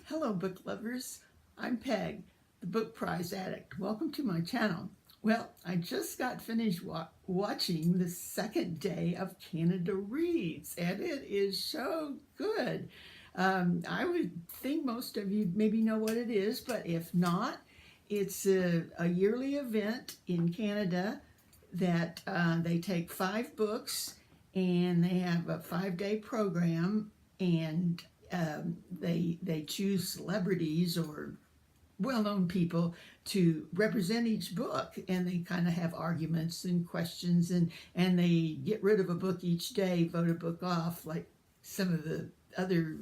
Hello, book lovers. I'm Peg, the book prize addict. Welcome to my channel. Well, I just got finished watching the second day of Canada Reads, and it is so good. I would think most of you maybe know what it is, but if not, it's a yearly event in Canada that they take 5 books and they have a 5-day program, and they choose celebrities or well-known people to represent each book, and they kind of have arguments and questions, and they get rid of a book each day, vote a book off, like some of the other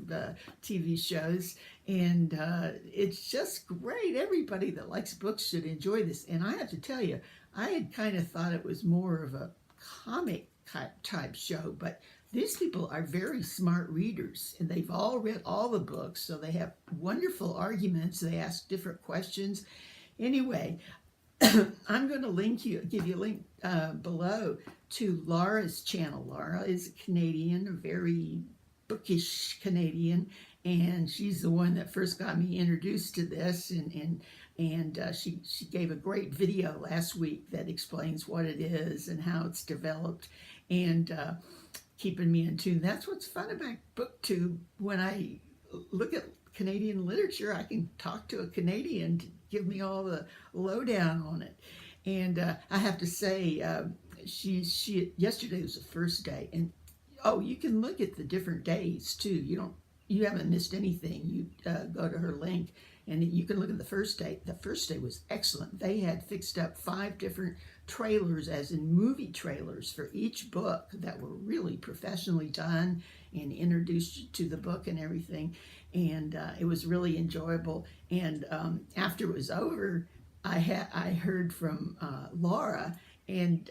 TV shows, and it's just great. Everybody that likes books should enjoy this. And I have to tell you, I had kind of thought it was more of a comic type show, but these people are very smart readers, and they've all read all the books, so they have wonderful arguments. They ask different questions. Anyway, I'm going to give you a link below to Laura's channel. Laura is a Canadian, a very bookish Canadian, and she's the one that first got me introduced to this, and she gave a great video last week that explains what it is and how it's developed, and keeping me in tune. That's what's fun about BookTube. When I look at Canadian literature, I can talk to a Canadian to give me all the lowdown on it. And I have to say, yesterday was the first day, and oh, you can look at the different days too. You haven't missed anything. You go to her link and you can look at the first day. The first day was excellent. They had fixed up 5 different trailers, as in movie trailers, for each book that were really professionally done and introduced you to the book and everything. And it was really enjoyable. And after it was over, I heard from Laura, and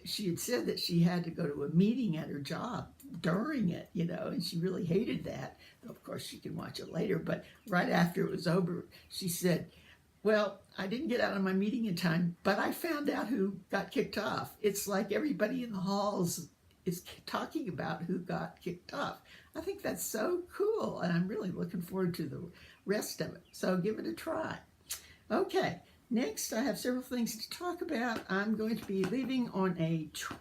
she had said that she had to go to a meeting at her job during it, and she really hated that. Of course, she can watch it later, but right after it was over, she said, well, I didn't get out of my meeting in time, but I found out who got kicked off. It's like everybody in the halls is talking about who got kicked off. I think that's so cool, and I'm really looking forward to the rest of it. So give it a try. Okay, next I have several things to talk about. I'm going to be leaving on a trip,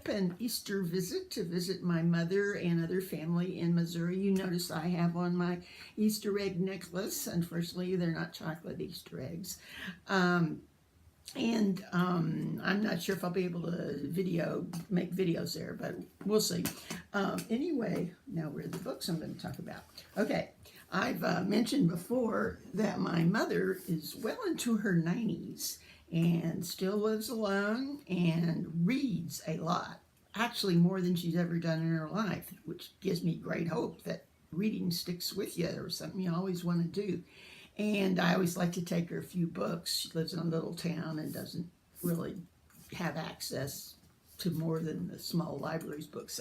an Easter visit, to visit my mother and other family in Missouri. You notice I have on my Easter egg necklace. Unfortunately, they're not chocolate Easter eggs. I'm not sure if I'll be able to make videos there, but we'll see. Anyway, now where are the books I'm going to talk about? Okay, I've mentioned before that my mother is well into her 90s and still lives alone and reads a lot, actually more than she's ever done in her life, which gives me great hope that reading sticks with you or something you always want to do. And I always like to take her a few books. She lives in a little town and doesn't really have access to more than the small library's books.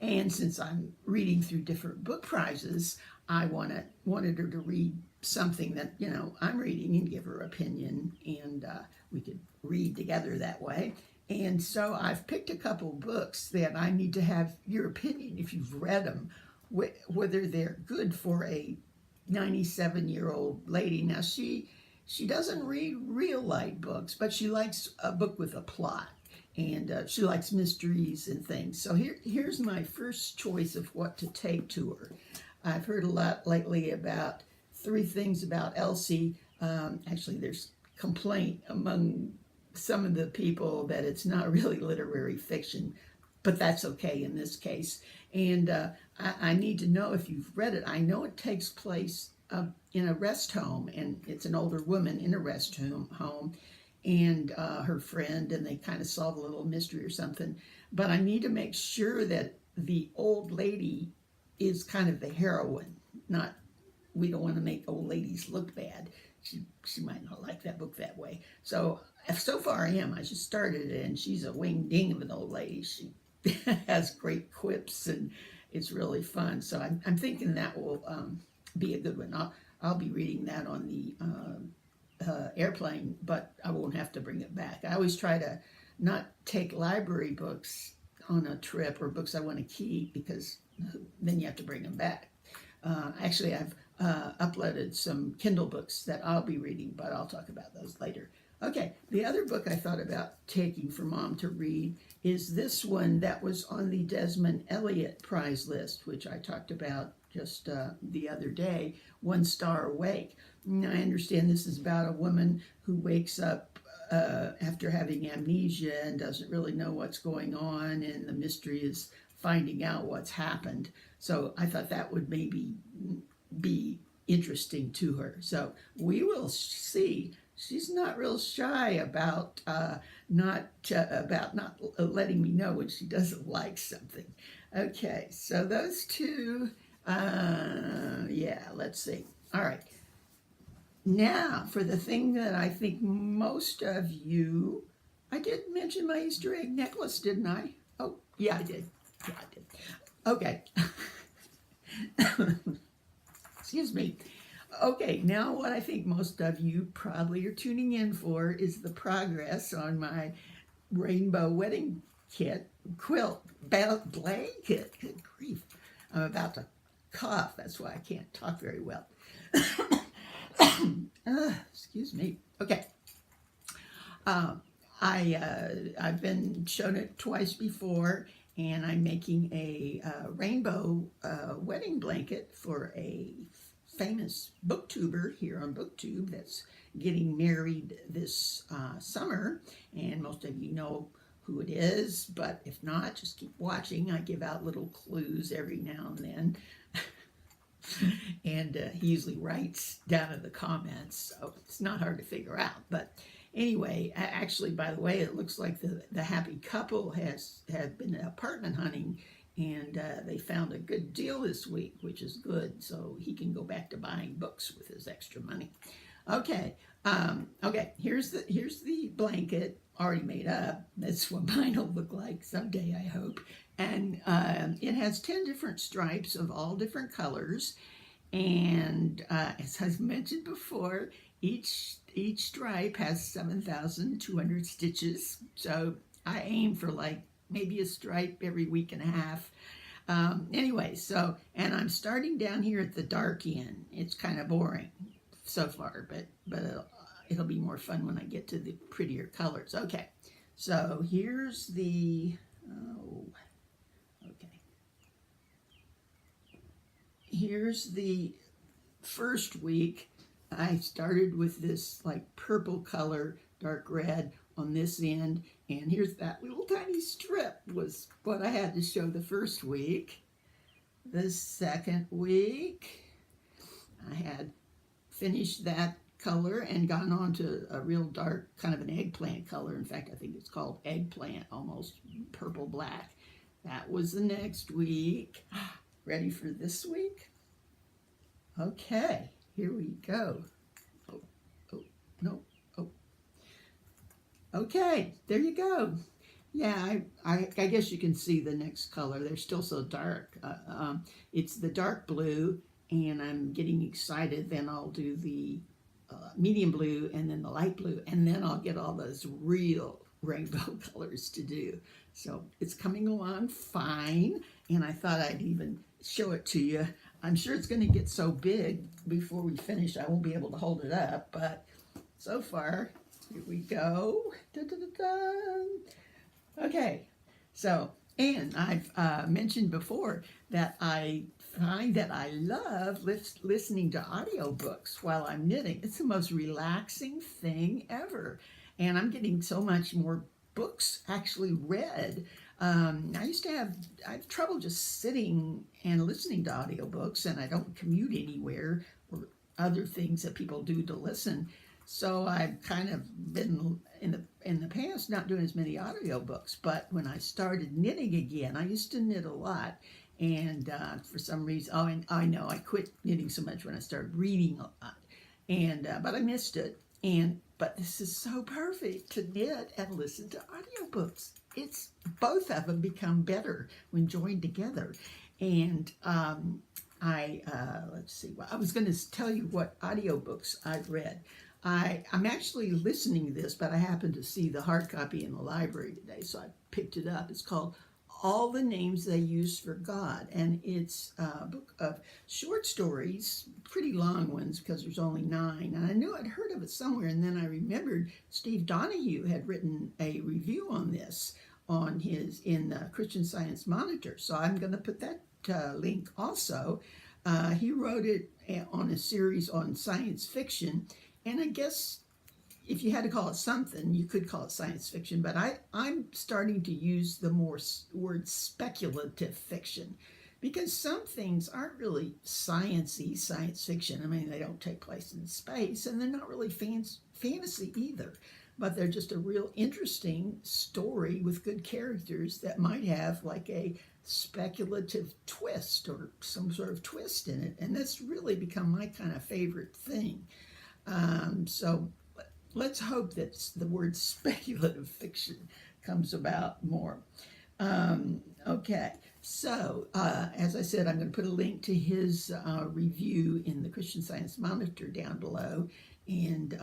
And since I'm reading through different book prizes, I wanted her to read something that, I'm reading, and give her opinion, and we could read together that way. And so I've picked a couple books that I need to have your opinion, if you've read them, whether they're good for a 97-year-old lady. Now, she doesn't read real light books, but she likes a book with a plot, and she likes mysteries and things. So here's my first choice of what to take to her. I've heard a lot lately about 3 things about Elsie. Actually, there's complaint among some of the people that it's not really literary fiction, but that's okay in this case. And I need to know if you've read it. I know it takes place in a rest home, and it's an older woman in a rest home, and her friend, and they kind of solve a little mystery or something. But I need to make sure that the old lady is kind of the heroine. We don't want to make old ladies look bad. She might not like that book that way. So far I am. I just started it, and she's a wing ding of an old lady. She has great quips, and it's really fun. So I'm thinking that will be a good one. I'll be reading that on the airplane, but I won't have to bring it back. I always try to not take library books on a trip, or books I want to keep, because then you have to bring them back. Actually, uploaded some Kindle books that I'll be reading, but I'll talk about those later. Okay, the other book I thought about taking for Mom to read is this one that was on the Desmond Elliott Prize list, which I talked about just the other day, One Star Awake. Now, I understand this is about a woman who wakes up after having amnesia and doesn't really know what's going on, and the mystery is finding out what's happened. So I thought that would maybe be interesting to her. So we will see. She's not real shy about not letting me know when she doesn't like something. Okay, so those two. Yeah, let's see. All right. Now for the thing that I think most of you. I did mention my Easter egg necklace, didn't I? Oh, yeah, I did. Yeah, I did. Okay. Excuse me. Okay, now what I think most of you probably are tuning in for is the progress on my rainbow wedding kit, quilt, blanket. Good grief. I'm about to cough. That's why I can't talk very well. Excuse me. Okay. I've been shown it twice before, and I'm making a rainbow wedding blanket for a famous booktuber here on BookTube that's getting married this summer, and most of you know who it is, but if not, just keep watching. I give out little clues every now and then. And he usually writes down in the comments, so it's not hard to figure out. But anyway, actually, by the way, it looks like the happy couple have been apartment hunting, and they found a good deal this week, which is good. So he can go back to buying books with his extra money. Okay, okay. Here's the blanket already made up. That's what mine will look like someday, I hope. And it has 10 different stripes of all different colors. And as I've mentioned before, each stripe has 7,200 stitches. So I aim for like maybe a stripe every week and a half. Anyway, so, and I'm starting down here at the dark end. It's kind of boring so far, but it'll be more fun when I get to the prettier colors. Okay, so here's the, okay. Here's the first week. I started with this like purple color, dark red on this end, and here's that little tiny strip was what I had to show the first week. The second week, I had finished that color and gone on to a real dark kind of an eggplant color. In fact, I think it's called eggplant, almost purple black. That was the next week. Ready for this week? Okay, here we go. Oh, no, oh. Okay, there you go. Yeah, I guess you can see the next color. They're still so dark. It's the dark blue, and I'm getting excited. Then I'll do the medium blue and then the light blue, and then I'll get all those real rainbow colors to do. So it's coming along fine, and I thought I'd even show it to you. I'm sure it's going to get so big before we finish I won't be able to hold it up, but so far, here we go. Dun, dun, dun, dun. Okay, so, and I've mentioned before that I find that I love listening to audiobooks while I'm knitting. It's the most relaxing thing ever. And I'm getting so much more books actually read. I used to have trouble just sitting and listening to audiobooks, and I don't commute anywhere or other things that people do to listen. So I've kind of been in the past not doing as many audiobooks, but when I started knitting again, I used to knit a lot, and for some reason, oh, and I know I quit knitting so much when I started reading a lot, and but I missed it, but this is so perfect to knit and listen to audiobooks. It's both of them become better when joined together, and let's see. Well, I was going to tell you what audiobooks I've read. I'm actually listening to this, but I happened to see the hard copy in the library today, so I picked it up. It's called all the names they use for God. And it's a book of short stories, pretty long ones because there's only 9. And I knew I'd heard of it somewhere, and then I remembered Steve Donoghue had written a review on this on his in the Christian Science Monitor. So I'm going to put that link also. He wrote it on a series on science fiction, and I guess if you had to call it something, you could call it science fiction, but I'm starting to use the more word speculative fiction, because some things aren't really sciencey science fiction. I mean, they don't take place in space, and they're not really fantasy either, but they're just a real interesting story with good characters that might have like a speculative twist or some sort of twist in it, and that's really become my kind of favorite thing. So let's hope that the word speculative fiction comes about more. Okay, so as I said, I'm going to put a link to his review in the Christian Science Monitor down below, and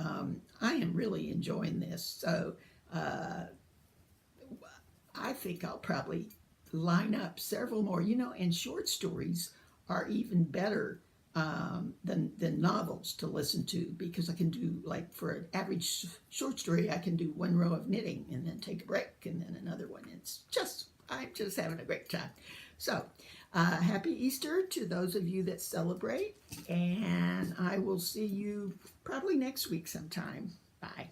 I am really enjoying this. So I think I'll probably line up several more, and short stories are even better than novels to listen to, because I can do, like, for an average short story, I can do 1 row of knitting and then take a break and then another one. I'm just having a great time. So happy Easter to those of you that celebrate, and I will see you probably next week sometime. Bye.